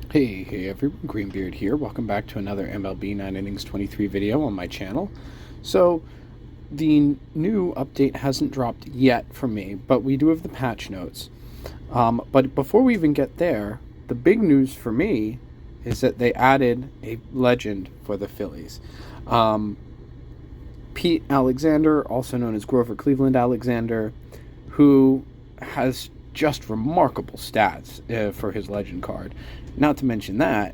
Hey everyone, Greenbeard here. Welcome back to another MLB 9 Innings 23 video on my channel. So, the new update hasn't dropped yet for me, but we do have the patch notes. But before we even get there, the big news for me is that they added a legend for the Phillies. Pete Alexander, also known as Grover Cleveland Alexander, who has just remarkable stats for his legend card. Not to mention that,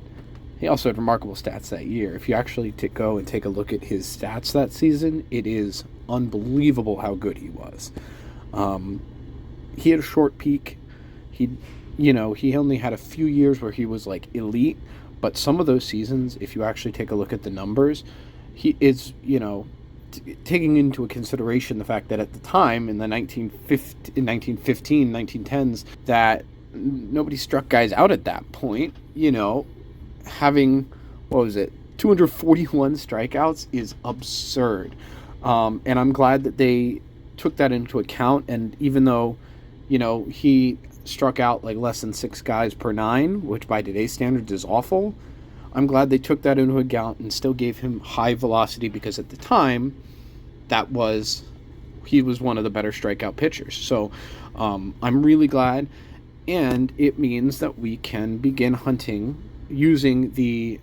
he also had remarkable stats that year. If you actually go and take a look at his stats that season, it is unbelievable how good he was. He had a short peak. He only had a few years where he was like elite, but some of those seasons, if you actually take a look at the numbers, he is, taking into consideration the fact that at the time in the 1915, 1910s, that nobody struck guys out at that point, having, 241 strikeouts is absurd. And I'm glad that they took that into account. And even though, he struck out like less than 6 guys per 9, which by today's standards is awful, I'm glad they took that into account and still gave him high velocity, because at the time, he was one of the better strikeout pitchers. So I'm really glad, and it means that we can begin hunting using the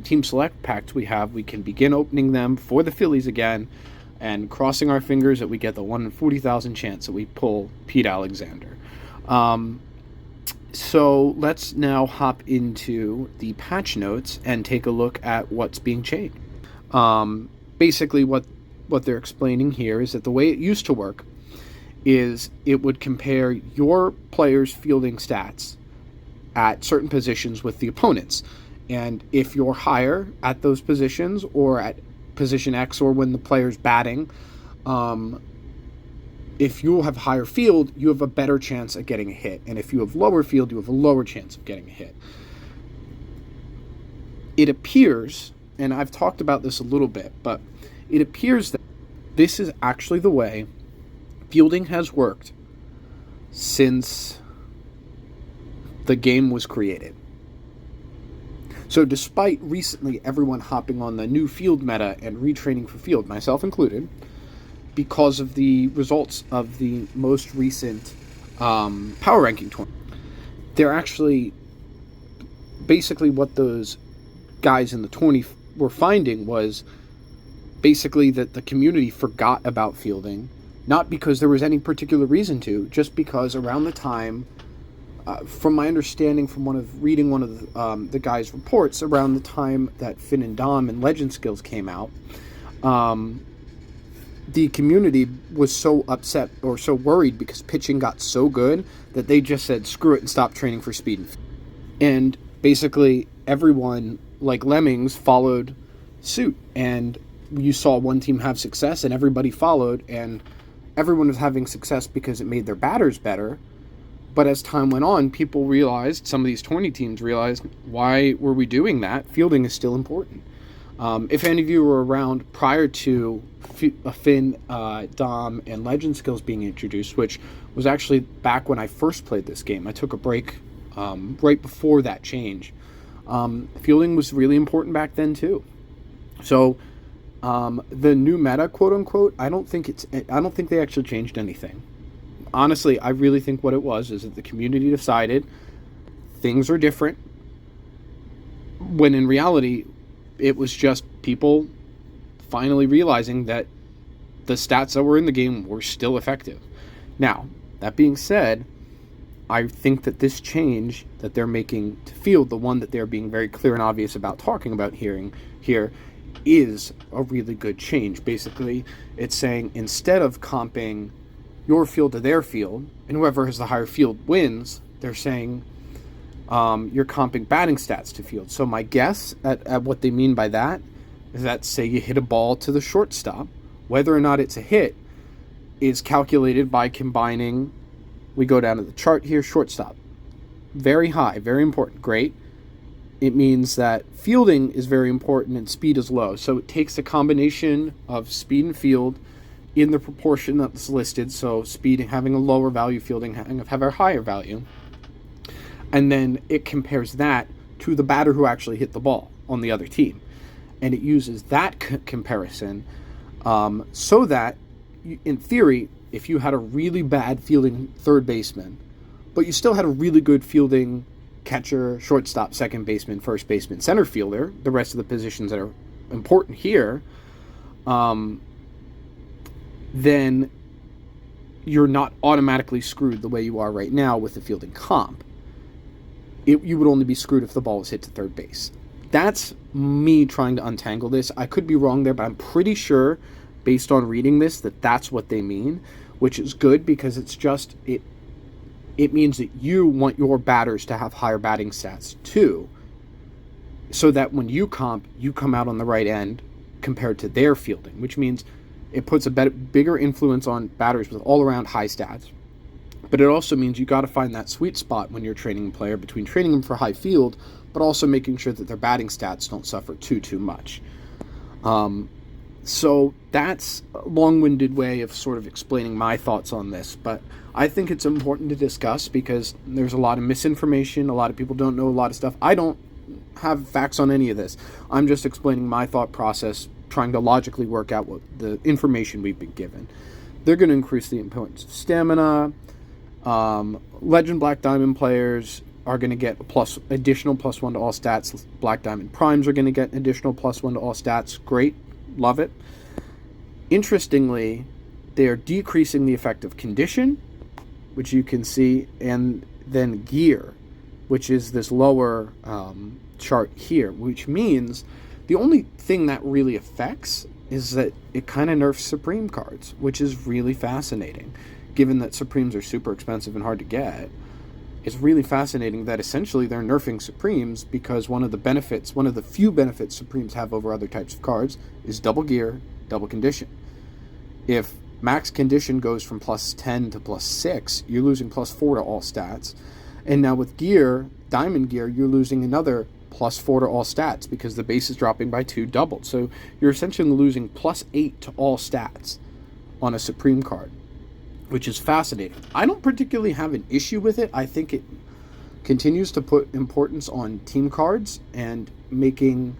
team select packs we have. We can begin opening them for the Phillies again, and crossing our fingers that we get the 1 in 40,000 chance that we pull Pete Alexander. So let's now hop into the patch notes and take a look at what's being changed. Basically, what they're explaining here is that the way it used to work is it would compare your players' fielding stats at certain positions with the opponents. And if you're higher at those positions, or at position X, or when the player's batting, if you have higher field, you have a better chance of getting a hit. And if you have lower field, you have a lower chance of getting a hit. It appears, and I've talked about this a little bit, but it appears that this is actually the way fielding has worked since the game was created. So despite recently everyone hopping on the new field meta and retraining for field, myself included, because of the results of the most recent power ranking tournament, they're actually basically what those guys in the 20 were finding was basically that the community forgot about fielding, not because there was any particular reason to, just because around the time, from my understanding from reading one of the guys' reports, around the time that Finn and Dom and Legend Skills came out, the community was so upset or so worried because pitching got so good that they just said, screw it, and stopped training for speed. And basically everyone, like lemmings, followed suit. And you saw one team have success and everybody followed, and everyone was having success because it made their batters better. But as time went on, people realized, some of these 20 teams realized, why were we doing that? Fielding is still important. If any of you were around prior to Finn, Dom, and Legend Skills being introduced, which was actually back when I first played this game, I took a break right before that change. Fielding was really important back then too. So the new meta, quote unquote, I don't think they actually changed anything. Honestly, I really think what it was is that the community decided things are different, when in reality it was just people finally realizing that the stats that were in the game were still effective. Now, that being said, I think that this change that they're making to field, the one that they're being very clear and obvious about talking about here, is a really good change. Basically, it's saying instead of comping your field to their field, and whoever has the higher field wins, they're saying you're comping batting stats to field. So my guess at what they mean by that is that, say you hit a ball to the shortstop, whether or not it's a hit is calculated by combining, we go down to the chart here, shortstop, very high, very important, great. It means that fielding is very important and speed is low. So it takes a combination of speed and field in the proportion that's listed. So speed having a lower value, fielding having a higher value. And then it compares that to the batter who actually hit the ball on the other team. And it uses that comparison so that, in theory, if you had a really bad fielding third baseman, but you still had a really good fielding catcher, shortstop, second baseman, first baseman, center fielder, the rest of the positions that are important here, then you're not automatically screwed the way you are right now with the fielding comp. You would only be screwed if the ball was hit to third base. That's me trying to untangle this. I could be wrong there, but I'm pretty sure, based on reading this, that that's what they mean, which is good because it's just, it means that you want your batters to have higher batting stats too, so that when you comp, you come out on the right end compared to their fielding, which means it puts a bigger influence on batters with all-around high stats. But it also means you got to find that sweet spot when you're training a player between training them for high field, but also making sure that their batting stats don't suffer too much. So that's a long-winded way of sort of explaining my thoughts on this, but I think it's important to discuss because there's a lot of misinformation. A lot of people don't know a lot of stuff. I don't have facts on any of this. I'm just explaining my thought process, trying to logically work out what the information we've been given. They're going to increase the importance of stamina. Legend Black Diamond players are going to get additional +1 to all stats. Black Diamond Primes are going to get additional +1 to all stats. Great. Love it. Interestingly, they are decreasing the effect of condition, which you can see, and then gear, which is this lower chart here, which means the only thing that really affects is that it kind of nerfs Supreme cards, which is really fascinating. Given that Supremes are super expensive and hard to get, it's really fascinating that essentially they're nerfing Supremes because one of the few benefits Supremes have over other types of cards is double gear, double condition. If max condition goes from +10 to +6, you're losing +4 to all stats. And now with gear, diamond gear, you're losing another +4 to all stats because the base is dropping by 2 doubled. So you're essentially losing +8 to all stats on a Supreme card, which is fascinating. I don't particularly have an issue with it. I think it continues to put importance on team cards and making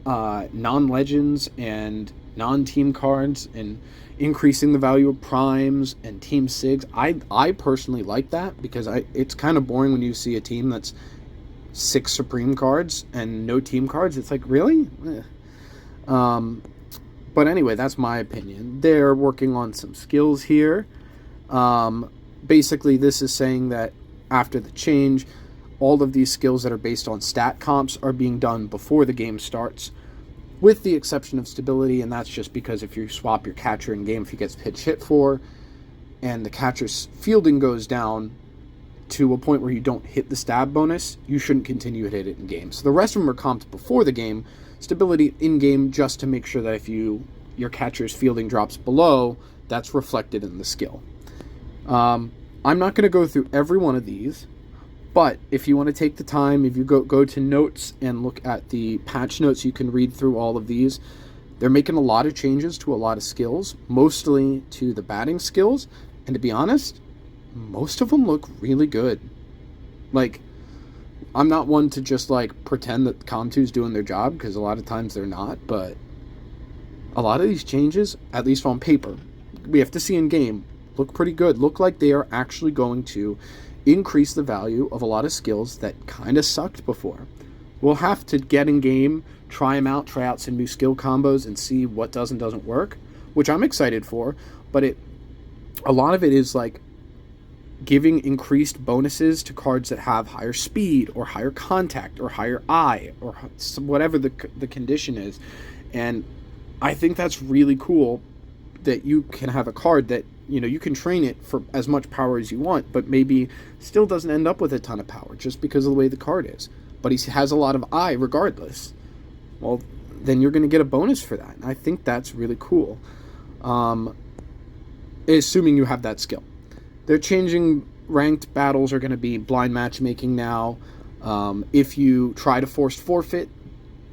non-legends and non-team cards and increasing the value of primes and team sigs. I personally like that because it's kind of boring when you see a team that's 6 Supreme cards and no team cards. It's like, really? But anyway, that's my opinion. They're working on some skills here. Basically, this is saying that after the change, all of these skills that are based on stat comps are being done before the game starts, with the exception of stability, and that's just because if you swap your catcher in game, if he gets pitch hit for, and the catcher's fielding goes down to a point where you don't hit the stab bonus, you shouldn't continue to hit it in game. So the rest of them are comped before the game, stability in game just to make sure that if your catcher's fielding drops below, that's reflected in the skill. I'm not going to go through every one of these, but if you want to take the time, if you go to notes and look at the patch notes, you can read through all of these. They're making a lot of changes to a lot of skills, mostly to the batting skills, and to be honest, most of them look really good. Like, I'm not one to just pretend that Comp2's doing their job, because a lot of times they're not, but a lot of these changes, at least on paper, we have to see in game, look pretty good. Look like they are actually going to increase the value of a lot of skills that kind of sucked before. We'll have to get in game, try them out, try out some new skill combos and see what does and doesn't work, which I'm excited for, but a lot of it is giving increased bonuses to cards that have higher speed or higher contact or higher eye or whatever the condition is. And I think that's really cool that you can have a card that you can train it for as much power as you want, but maybe still doesn't end up with a ton of power just because of the way the card is. But he has a lot of eye regardless. Well, then you're going to get a bonus for that. And I think that's really cool. Assuming you have that skill. They're changing ranked battles are going to be blind matchmaking now. If you try to forced forfeit,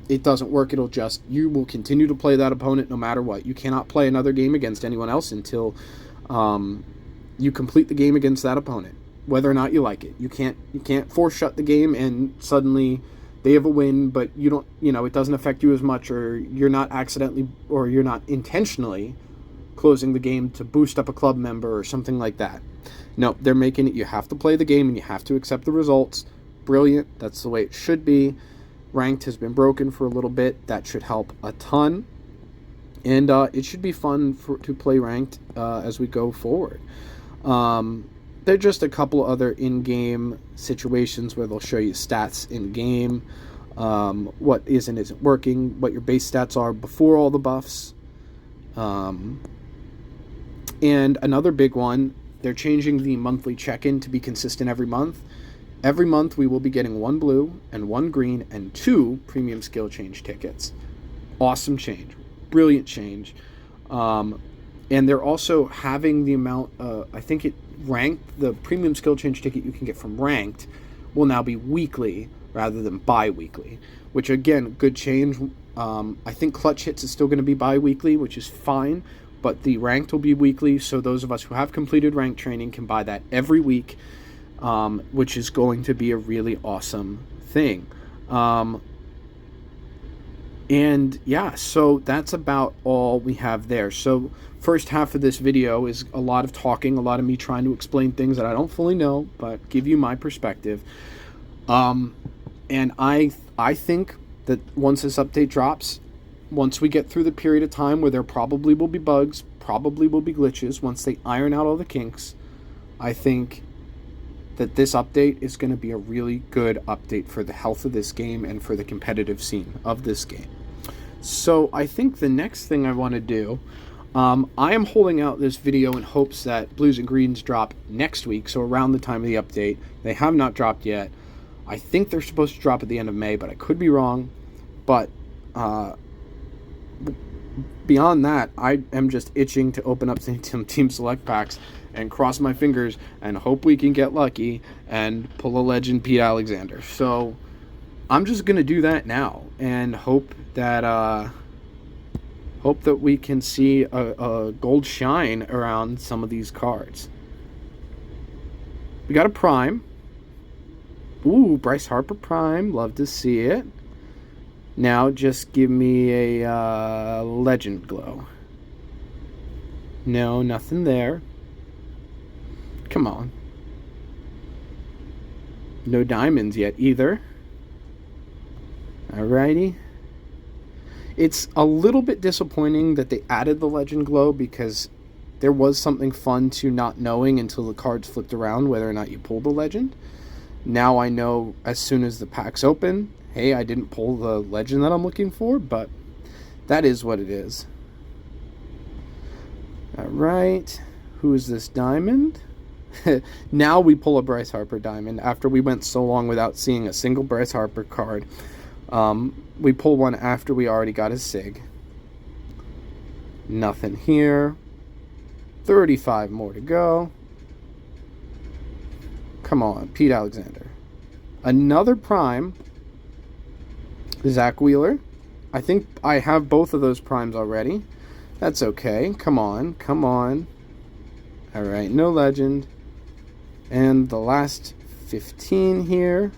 it doesn't work. You will continue to play that opponent no matter what. You cannot play another game against anyone else until you complete the game against that opponent, whether or not you like it. You can't force shut the game and suddenly they have a win, but you don't, it doesn't affect you as much, or you're not accidentally or you're not intentionally closing the game to boost up a club member or something like that. No, they're making it, you have to play the game and you have to accept the results. Brilliant. That's the way it should be. Ranked has been broken for a little bit. That should help a ton. And it should be fun to play ranked as we go forward. There are just a couple other in-game situations where they'll show you stats in-game, what isn't working, what your base stats are before all the buffs. And another big one, they're changing the monthly check-in to be consistent every month. Every month we will be getting 1 blue and 1 green and 2 premium skill change tickets. Awesome change. Brilliant change. And they're also having the amount, I think it ranked, the premium skill change ticket you can get from ranked will now be weekly rather than bi-weekly, which again, good change. I think clutch hits is still going to be bi-weekly, which is fine, but the ranked will be weekly, so those of us who have completed ranked training can buy that every week, which is going to be a really awesome thing. And yeah, so that's about all we have there. So first half of this video is a lot of talking, a lot of me trying to explain things that I don't fully know, but give you my perspective. And I think that once this update drops, once we get through the period of time where there probably will be bugs, probably will be glitches, once they iron out all the kinks, I think that this update is going to be a really good update for the health of this game and for the competitive scene of this game. So I think the next thing I want to do, I am holding out this video in hopes that Blues and Greens drop next week, so around the time of the update. They have not dropped yet. I think they're supposed to drop at the end of May, but I could be wrong. But beyond that, I am just itching to open up some Team Select packs and cross my fingers and hope we can get lucky and pull a legend Pete Alexander. So I'm just going to do that now and hope that we can see a gold shine around some of these cards. We got a Prime. Ooh, Bryce Harper Prime. Love to see it. Now just give me a Legend Glow. No, nothing there. Come on. No diamonds yet either. Alrighty. It's a little bit disappointing that they added the Legend Glow because there was something fun to not knowing until the cards flipped around whether or not you pulled the Legend. Now I know as soon as the pack's open, hey, I didn't pull the Legend that I'm looking for, but that is what it is. Alright. Who is this diamond? Now we pull a Bryce Harper diamond after we went so long without seeing a single Bryce Harper card. We pull one after we already got his SIG. Nothing here. 35 more to go. Come on, Pete Alexander. Another Prime. Zach Wheeler. I think I have both of those Primes already. That's okay. Come on, come on. Alright, no Legend. And the last 15 here.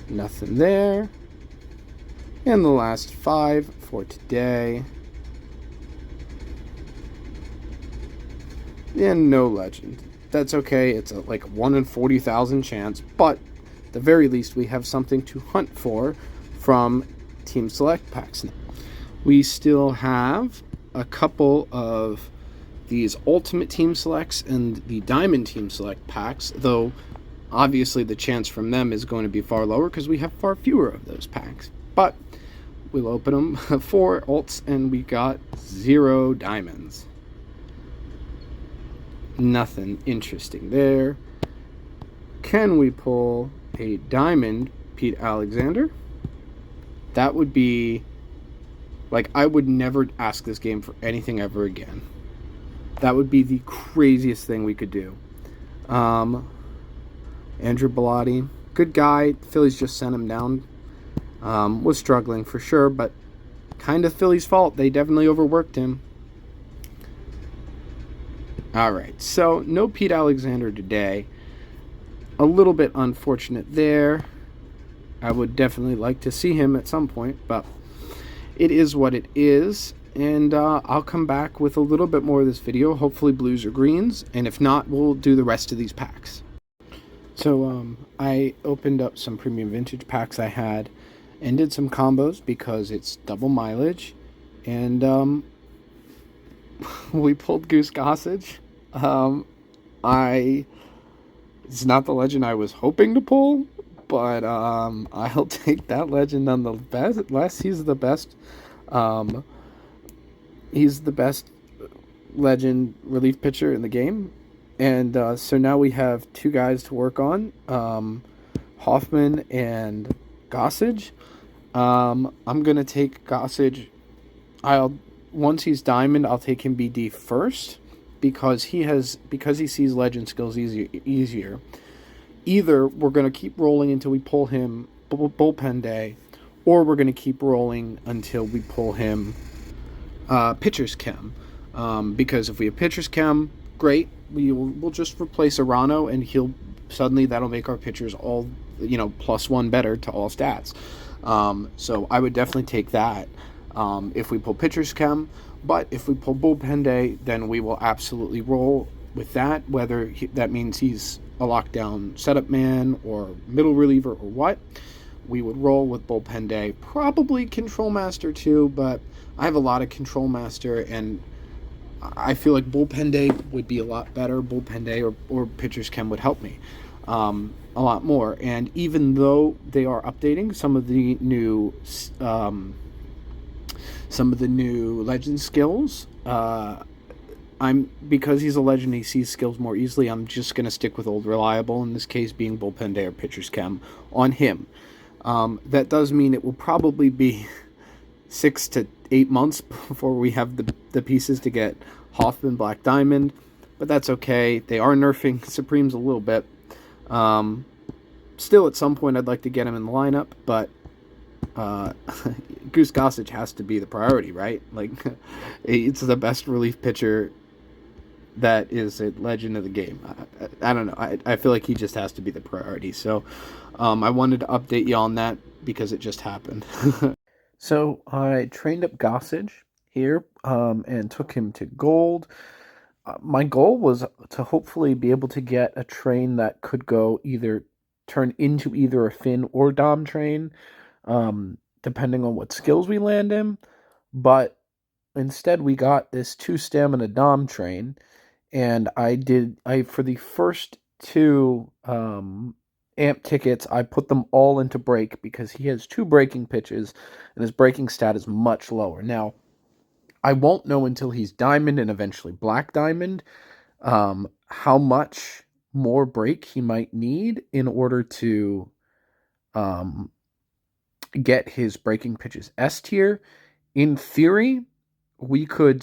Nothing there. And the last 5 for today. And no Legend. That's okay. It's a like 1 in 40,000 chance, but at the very least we have something to hunt for from Team Select packs now. We still have a couple of these Ultimate Team Selects and the Diamond Team Select packs, though obviously the chance from them is going to be far lower because we have far fewer of those packs. But we'll open them. 4 ults and we got 0 diamonds. Nothing interesting there. Can we pull a diamond Pete Alexander? That would be like, I would never ask this game for anything ever again. That would be the craziest thing we could do. Andrew Bellotti, good guy. Phillies just sent him down. Was struggling for sure, but kind of Phillies' fault. They definitely overworked him. Alright, so no Pete Alexander today. a little bit unfortunate there. I would definitely like to see him at some point, but it is what it is. And I'll come back with a little bit more of this video, hopefully blues or greens, and if not, we'll do the rest of these packs. So I opened up some premium vintage packs I had and did some combos because it's double mileage, and we pulled Goose Gossage. I It's not the legend I was hoping to pull, but I'll take that legend nonetheless. He's the best. Um, he's the best legend relief pitcher in the game, and so now we have two guys to work on, Hoffman and Gossage. I'm gonna take Gossage. I'll Once he's diamond, I'll take him BD first because he sees legend skills easier. Either we're gonna keep rolling until we pull him bullpen day, or we're gonna keep rolling until we pull him pitcher's chem. Because if we have pitcher's chem, great. We'll just replace Arano, and that'll make our pitchers all +1 better to all stats. So I would definitely take that if we pull pitcher's chem. But if we pull bullpen day, then we will absolutely roll with that, whether that means he's a lockdown setup man or middle reliever or what. We would roll with bullpen day, probably control master too, but I have a lot of control master, and I feel like bullpen day would be a lot better. Bullpen day or pitcher's chem would help me a lot more. And even though they are updating some of the new legend skills, because he's a legend, he sees skills more easily. I'm just gonna stick with old reliable, in this case being bullpen day or pitcher's chem on him. That does mean it will probably be 6 to 8 months before we have the pieces to get Hoffman Black Diamond, but that's okay. They are nerfing Supremes a little bit. Still, at some point, I'd like to get him in the lineup, but Goose Gossage has to be the priority, right? Like, it's the best relief pitcher that is a legend of the game. I don't know. I feel like he just has to be the priority. So I wanted to update you on that because it just happened. So I trained up Gossage here and took him to gold. My goal was to hopefully be able to get a train that could turn into either a Finn or Dom train, depending on what skills we land in. But instead we got this 2 stamina Dom train, and I for the first 2 amp tickets, I put them all into break because he has 2 breaking pitches and his breaking stat is much lower. Now, I won't know until he's diamond and eventually black diamond how much more break he might need in order to get his breaking pitches S tier. In theory, we could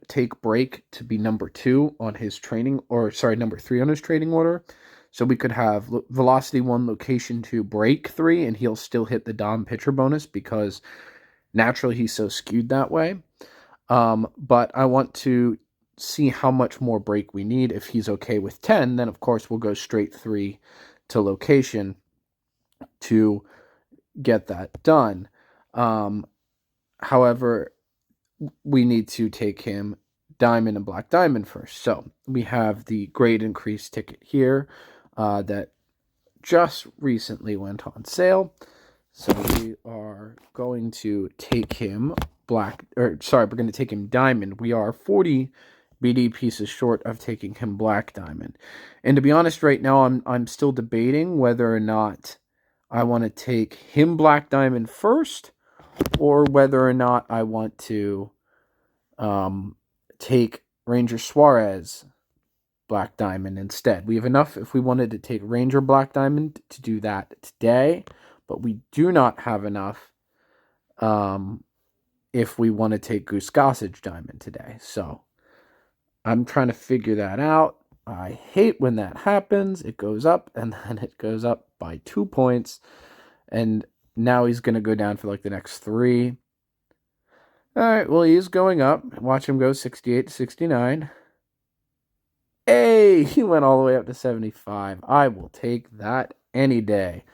take break to be number 2 on his training, number 3 on his training order. So we could have velocity 1, location 2, break 3, and he'll still hit the Dom pitcher bonus because naturally he's so skewed that way. But I want to see how much more break we need. If he's okay with 10, then of course we'll go straight 3 to location to get that done. However, we need to take him diamond and black diamond first. So we have the grade increase ticket here that just recently went on sale. So we are going to take him we're going to take him diamond. We are 40 BD pieces short of taking him black diamond. And to be honest, right now I'm still debating whether or not I want to take him black diamond first, or whether or not I want to take Ranger Suarez black diamond instead. We have enough if we wanted to take Ranger black diamond to do that today, but we do not have enough if we want to take Goose Gossage diamond today. So I'm trying to figure that out. I hate when that happens. It goes up, and then it goes up by 2 points, and now he's going to go down for like the next 3. All right, well, he's going up. Watch him go 68 to 69. Hey, he went all the way up to 75. I will take that any day.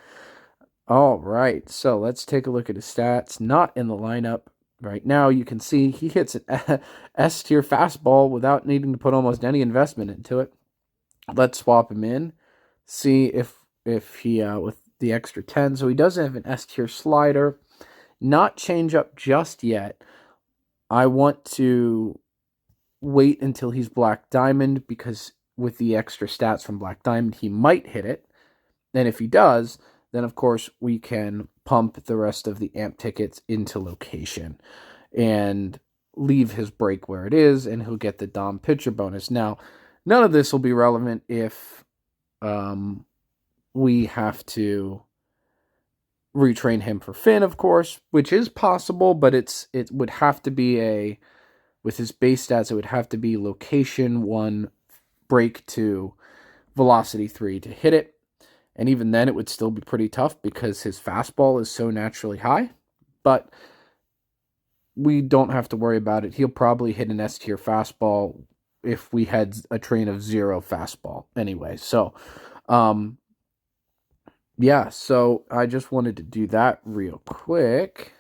All right, so let's take a look at his stats. Not in the lineup right now. You can see he hits an S tier fastball without needing to put almost any investment into it. Let's swap him in. See if he with the extra 10. So he does have an S tier slider. Not change up just yet. I want to wait until he's Black Diamond because with the extra stats from Black Diamond, he might hit it. And if he does, then of course we can pump the rest of the amp tickets into location and leave his break where it is, and he'll get the Dom pitcher bonus. Now, none of this will be relevant if we have to retrain him for Finn, of course, which is possible, but it would have to be with his base stats, it would have to be location 1, break 2, velocity 3 to hit it. And even then, it would still be pretty tough because his fastball is so naturally high. But we don't have to worry about it. He'll probably hit an S tier fastball if we had a train of 0 fastball anyway. So, yeah, so I just wanted to do that real quick.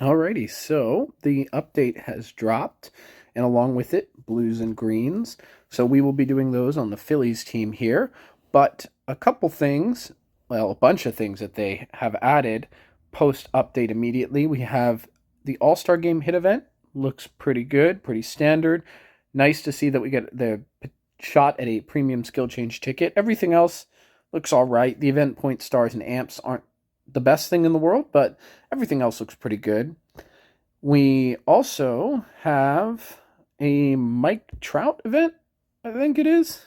Alrighty, so the update has dropped, and along with it, blues and greens. So we will be doing those on the Phillies team here. But a couple things, well, a bunch of things that they have added post-update immediately. We have the All-Star Game hit event. Looks pretty good, pretty standard. Nice to see that we get the shot at a premium skill change ticket. Everything else looks all right. The event point stars and amps aren't the best thing in the world, but everything else looks pretty good. We also have a Mike Trout event, I think it is.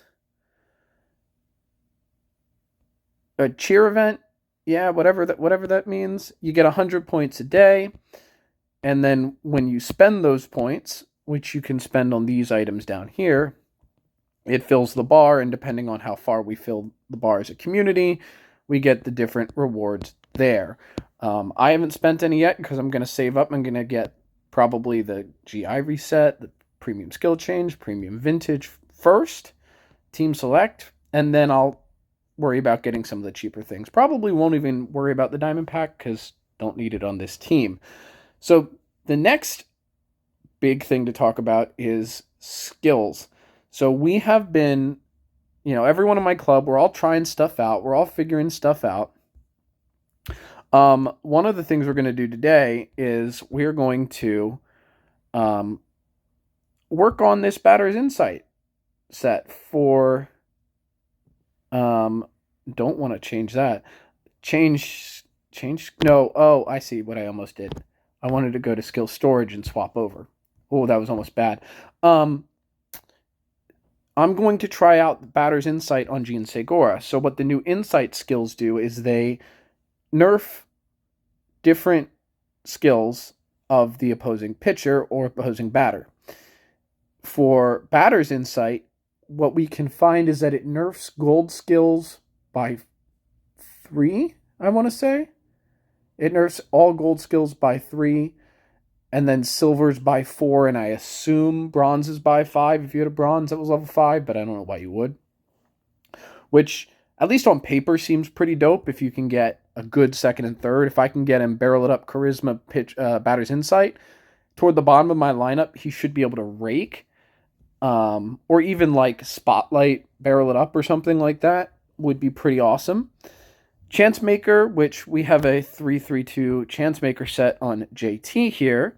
A cheer event, yeah, whatever that means. You get 100 points a day, and then when you spend those points, which you can spend on these items down here, it fills the bar, and depending on how far we fill the bar as a community, we get the different rewards there. I haven't spent any yet because I'm going to save up. I'm going to get probably the GI reset, the premium skill change, premium vintage first, team select, and then I'll worry about getting some of the cheaper things. Probably won't even worry about the diamond pack because don't need it on this team. So the next big thing to talk about is skills. So we have been, everyone in my club, we're all trying stuff out. We're all figuring stuff out. One of the things we're going to do today is we're going to work on this batter's insight set for... don't want to change that. No, oh, I see what I almost did. I wanted to go to skill storage and swap over. Oh, that was almost bad. I'm going to try out the batter's insight on Gene Segura. So what the new insight skills do is they nerf different skills of the opposing pitcher or opposing batter. For batter's insight, what we can find is that it nerfs gold skills by 3, I want to say. It nerfs all gold skills by 3, and then silvers by 4, and I assume bronzes by 5 if you had a bronze that was level 5, but I don't know why you would. Which, at least on paper, seems pretty dope if you can get a good second and third. If I can get him barrel it up charisma pitch batter's insight, toward the bottom of my lineup, he should be able to rake. Or even like spotlight, barrel it up or something like that would be pretty awesome. Chance Maker, which we have a 3-3-2 Chance Maker set on JT here,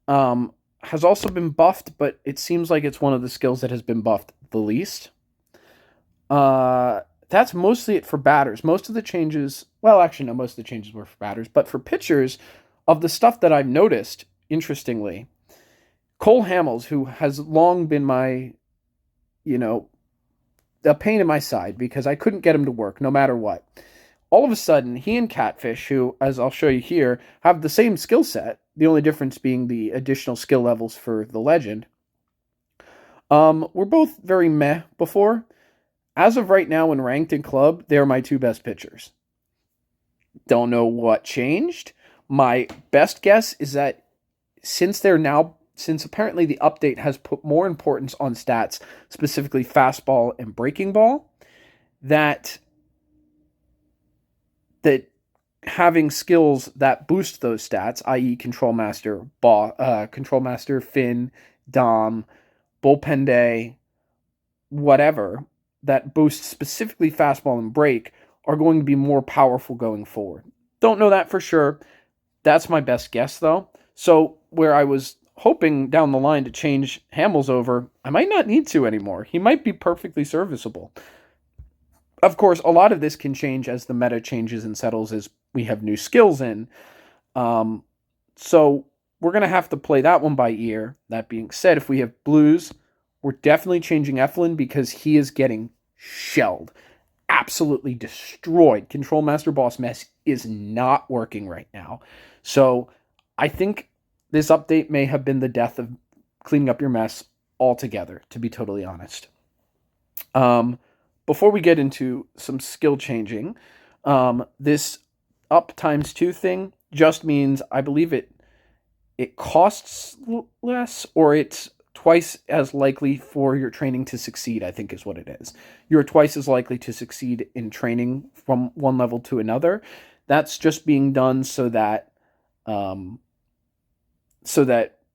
has also been buffed, but it seems like it's one of the skills that has been buffed the least. That's mostly it for batters. Most of the changes, well, actually, no, most of the changes were for batters, but for pitchers, of the stuff that I've noticed, interestingly, Cole Hamels, who has long been my, a pain in my side because I couldn't get him to work no matter what. All of a sudden, he and Catfish, who, as I'll show you here, have the same skill set, the only difference being the additional skill levels for the legend, were both very meh before. As of right now, when ranked in club, they're my 2 best pitchers. Don't know what changed. My best guess is that since they're now since apparently the update has put more importance on stats, specifically fastball and breaking ball, that having skills that boost those stats, i.e., Control Master, Finn, Dom, Bullpen Day, whatever, that boost specifically fastball and break are going to be more powerful going forward. Don't know that for sure. That's my best guess, though. So where I was hoping down the line to change Hamels over, I might not need to anymore. He might be perfectly serviceable. Of course, a lot of this can change as the meta changes and settles as we have new skills in. So we're going to have to play that one by ear. That being said, if we have Blues, we're definitely changing Eflin because he is getting shelled. Absolutely destroyed. Control Master Boss Mess is not working right now. So I think this update may have been the death of cleaning up your mess altogether, to be totally honest. Before we get into some skill changing, this up times 2 thing just means, I believe it costs less, or it's twice as likely for your training to succeed, I think is what it is. You're twice as likely to succeed in training from one level to another. That's just being done so that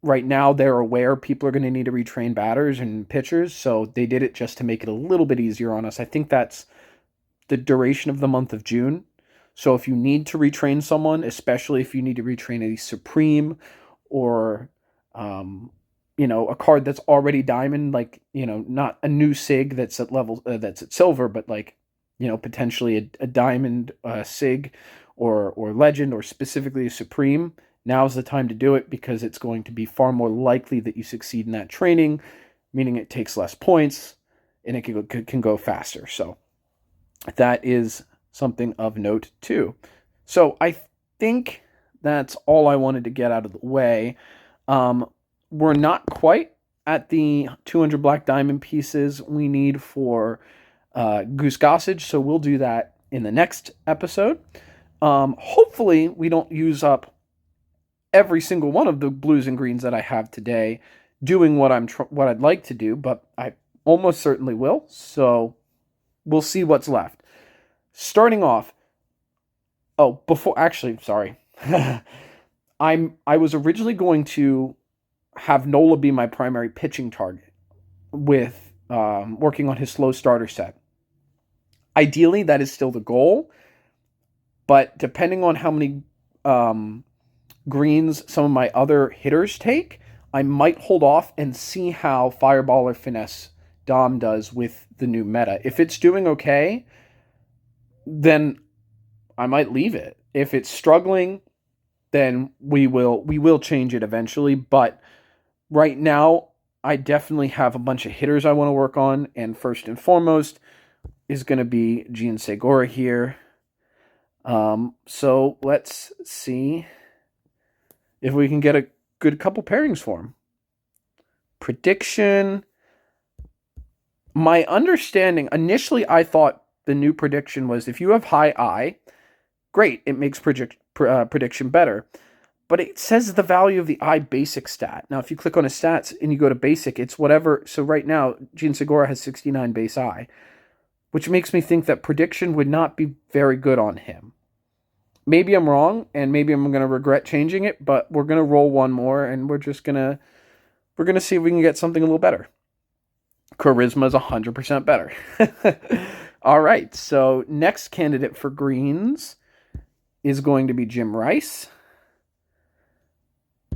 right now they're aware people are going to need to retrain batters and pitchers, so they did it just to make it a little bit easier on us. I think that's the duration of the month of June. So if you need to retrain someone, especially if you need to retrain a Supreme or a card that's already diamond, like, not a new Sig that's at level that's at silver, but like, potentially a diamond Sig or legend, or specifically a Supreme, now's the time to do it because it's going to be far more likely that you succeed in that training, meaning it takes less points and it can go faster. So that is something of note too. So I think that's all I wanted to get out of the way. We're not quite at the 200 Black Diamond pieces we need for Goose Gossage, so we'll do that in the next episode. Hopefully we don't use up every single one of the blues and greens that I have today doing what I'd like to do, but I almost certainly will. So we'll see what's left. Starting off, sorry. I was originally going to have Nola be my primary pitching target with working on his slow starter set. Ideally, that is still the goal, but depending on how many greens some of my other hitters take, I might hold off and see how Fireball or Finesse Dom does with the new meta. If it's doing okay, then I might leave it. If it's struggling, then we will change it eventually. But right now, I definitely have a bunch of hitters I want to work on, and first and foremost is going to be Gian Segura here. So let's see if we can get a good couple pairings for him. Prediction. My understanding, initially I thought the new prediction was if you have high I, great, it makes prediction better. But it says the value of the I basic stat. Now, if you click on his stats and you go to basic, it's whatever. So right now, Gian Segura has 69 base I, which makes me think that prediction would not be very good on him. Maybe I'm wrong, and maybe I'm going to regret changing it, but we're going to roll one more, and we're going to see if we can get something a little better. Charisma is 100% better. All right, so next candidate for greens is going to be Jim Rice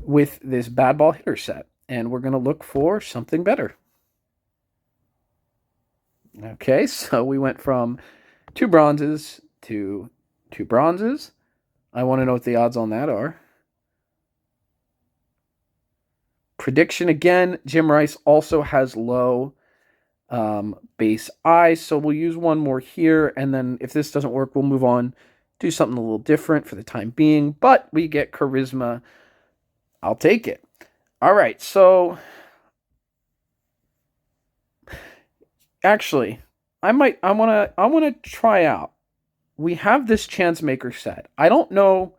with this bad ball hitter set, and we're going to look for something better. Okay, so we went from 2 bronzes to 2 bronzes. I want to know what the odds on that are. Prediction again, Jim Rice also has low base I, so we'll use one more here, and then if this doesn't work, we'll move on, do something a little different for the time being, but we get charisma. I'll take it. All right, so actually, I want to try out. We have this chance maker set. I don't know.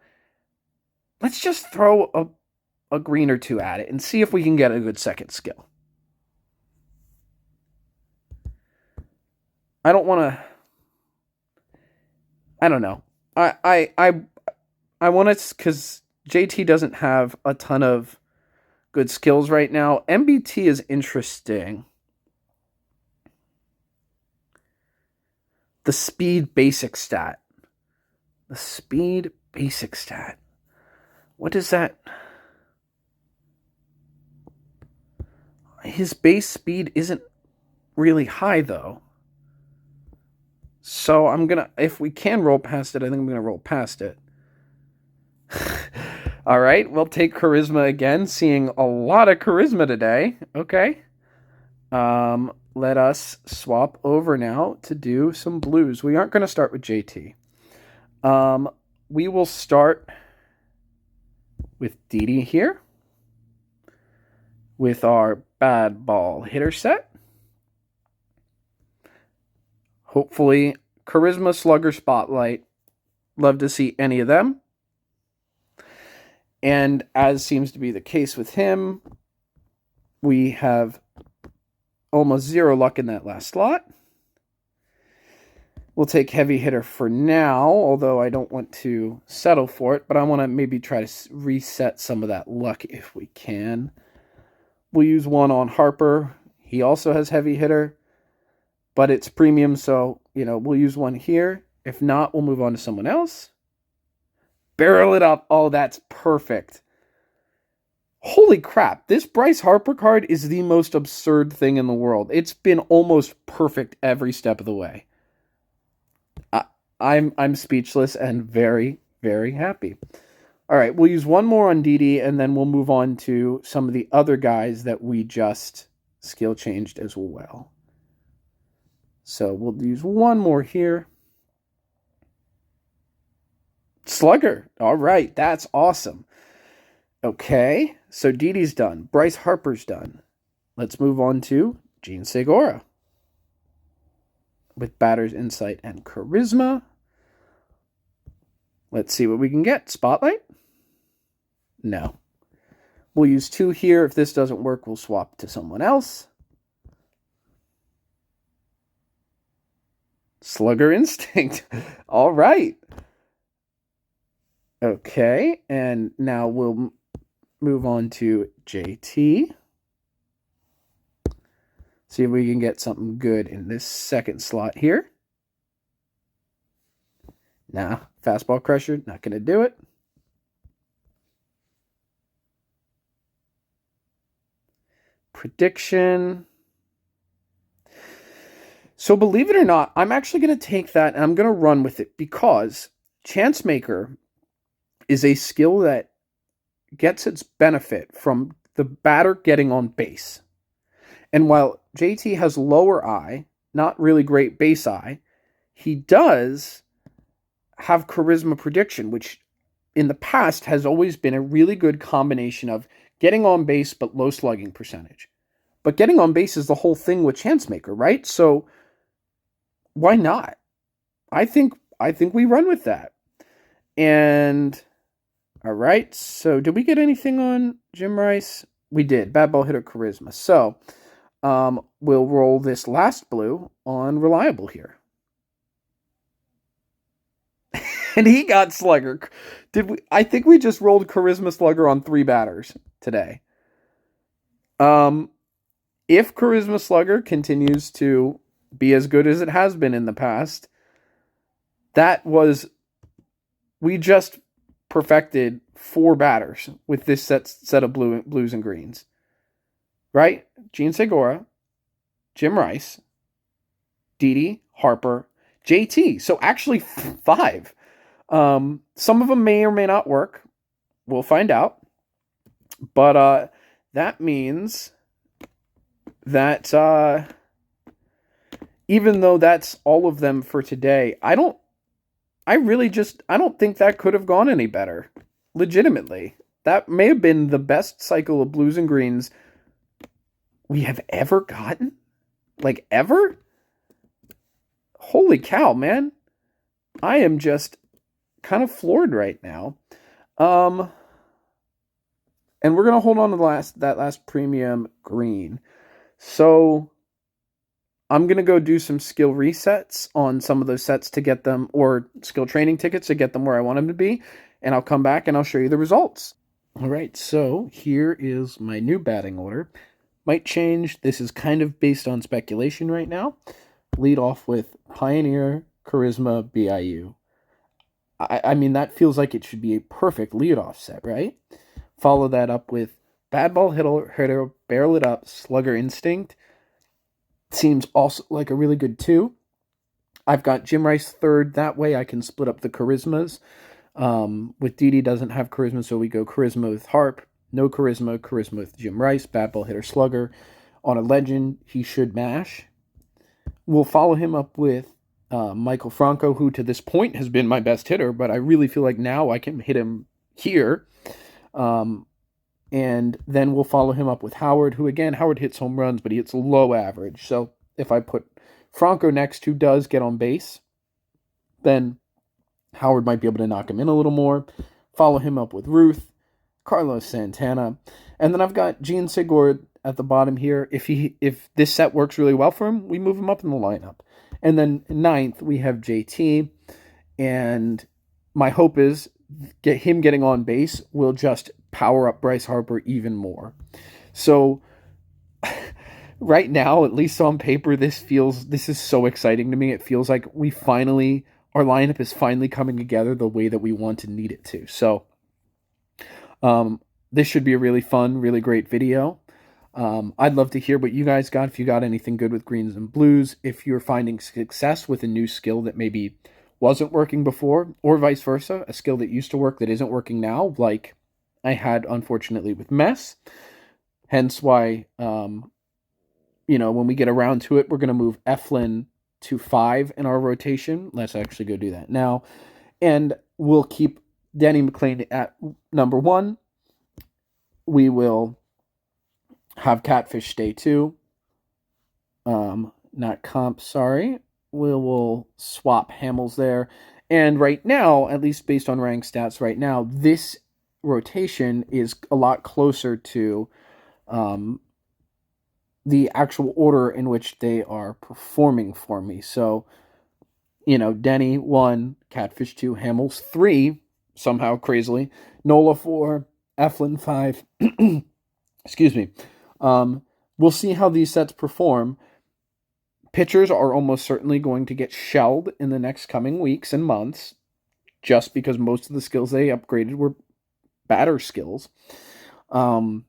Let's just throw a green or two at it and see if we can get a good second skill. I don't want to. I don't know. I want to, because JT doesn't have a ton of good skills right now. MBT is interesting. The speed basic stat. The speed basic stat. What is that? His base speed isn't really high, though. So I'm going to, if we can roll past it, I think I'm going to roll past it. All right, we'll take charisma again, seeing a lot of charisma today. Okay. Let us swap over now to do some blues. We aren't going to start with JT. We will start with Didi here with our bad ball hitter set. Hopefully, charisma, slugger, spotlight. Love to see any of them. And as seems to be the case with him, we have almost zero luck in that last slot. We'll take heavy hitter for now, although I don't want to settle for it, but I want to maybe try to reset some of that luck if we can. We'll use one on Harper. He also has heavy hitter, but it's premium, so, we'll use one here. If not, we'll move on to someone else. Barrel it up. Oh, that's perfect. Holy crap. This Bryce Harper card is the most absurd thing in the world. It's been almost perfect every step of the way. I'm speechless and very, very happy. All right, we'll use one more on Didi, and then we'll move on to some of the other guys that we just skill changed as well. So we'll use one more here. Slugger. All right, that's awesome. Okay, so Didi's done. Bryce Harper's done. Let's move on to Gene Segura with batter's insight and charisma. Let's see what we can get. Spotlight? No. We'll use two here. If this doesn't work, we'll swap to someone else. Slugger instinct. All right. Okay, and now we'll move on to JT. See if we can get something good in this second slot here. Nah, fastball crusher, not going to do it. Prediction. So believe it or not, I'm actually going to take that and I'm going to run with it because Chance Maker is a skill that gets its benefit from the batter getting on base. And while JT has lower eye, not really great base eye, he does have charisma prediction, which in the past has always been a really good combination of getting on base but low slugging percentage. But getting on base is the whole thing with Chance Maker, right? So why not? I think we run with that. And all right, so did we get anything on Jim Rice? We did. Bad ball hitter charisma. So we'll roll this last blue on reliable here. And he got slugger. Did we? I think we just rolled charisma slugger on 3 batters today. If charisma slugger continues to be as good as it has been in the past, we just perfected 4 batters with this set of blues and greens. Right? Gene Segura, Jim Rice, Didi, Harper, JT. So actually 5. Some of them may or may not work. We'll find out. But that means that even though that's all of them for today, I don't think that could have gone any better. Legitimately. That may have been the best cycle of blues and greens we have ever gotten. Like, ever? Holy cow, man. I am just kind of floored right now. And we're going to hold on to that last premium green. So I'm going to go do some skill resets on some of those sets to get them, or skill training tickets to get them where I want them to be. And I'll come back and I'll show you the results. All right, so here is my new batting order. Might change. This is kind of based on speculation right now. Lead off with Pioneer, Charisma, BIU. I mean, that feels like it should be a perfect leadoff set, right? Follow that up with Bad Ball Hitter, Barrel It Up, Slugger Instinct. Seems also like a really good 2. I've got Jim Rice third. That way I can split up the charismas. With Didi doesn't have charisma, so we go charisma with Harp. No charisma, charisma with Jim Rice, Bad Ball Hitter, Slugger. On a legend, he should mash. We'll follow him up with Michael Franco, who to this point has been my best hitter, but I really feel like now I can hit him here. And then we'll follow him up with Howard, who again, Howard hits home runs, but he hits low average. So if I put Franco next, who does get on base, then Howard might be able to knock him in a little more. Follow him up with Ruth, Carlos Santana. And then I've got Gene Sigurd at the bottom here. If this set works really well for him, we move him up in the lineup. And then 9th, we have JT. And my hope is him getting on base will just power up Bryce Harper even more. So right now, at least on paper, this is so exciting to me. It feels like our lineup is finally coming together the way that we want and need it to. So this should be a really fun, really great video. I'd love to hear what you guys got, if you got anything good with greens and blues, if you're finding success with a new skill that maybe wasn't working before, or vice versa, a skill that used to work that isn't working now, like I had, unfortunately, with Mess. Hence why, when we get around to it, we're going to move Eflin to 5 in our rotation. Let's actually go do that now. And we'll keep Denny McClain at number 1. We will have Catfish stay 2. Not Comp, sorry. We'll swap Hamels there. And right now, at least based on rank stats right now, this rotation is a lot closer to the actual order in which they are performing for me. So, Denny 1, Catfish 2, Hamels 3, somehow crazily, Nola 4, Eflin 5. Excuse me. We'll see how these sets perform. Pitchers are almost certainly going to get shelled in the next coming weeks and months, just because most of the skills they upgraded were batter skills. So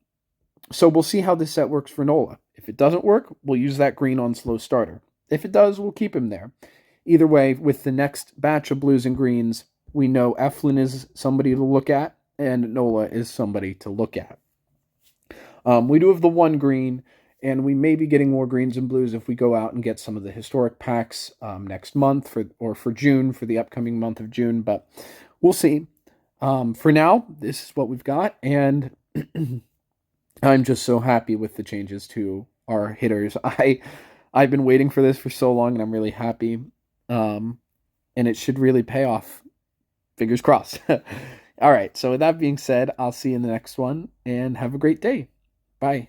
we'll see how this set works for Nola. If it doesn't work, we'll use that green on slow starter. If it does, we'll keep him there. Either way, with the next batch of blues and greens, we know Eflin is somebody to look at, and Nola is somebody to look at. We do have the 1 green, and we may be getting more greens and blues if we go out and get some of the historic packs next month for June, for the upcoming month of June, but we'll see. For now, this is what we've got, and I'm just so happy with the changes to our hitters. I've been waiting for this for so long, and I'm really happy, and it should really pay off. Fingers crossed. All right, so with that being said, I'll see you in the next one, and have a great day. Bye.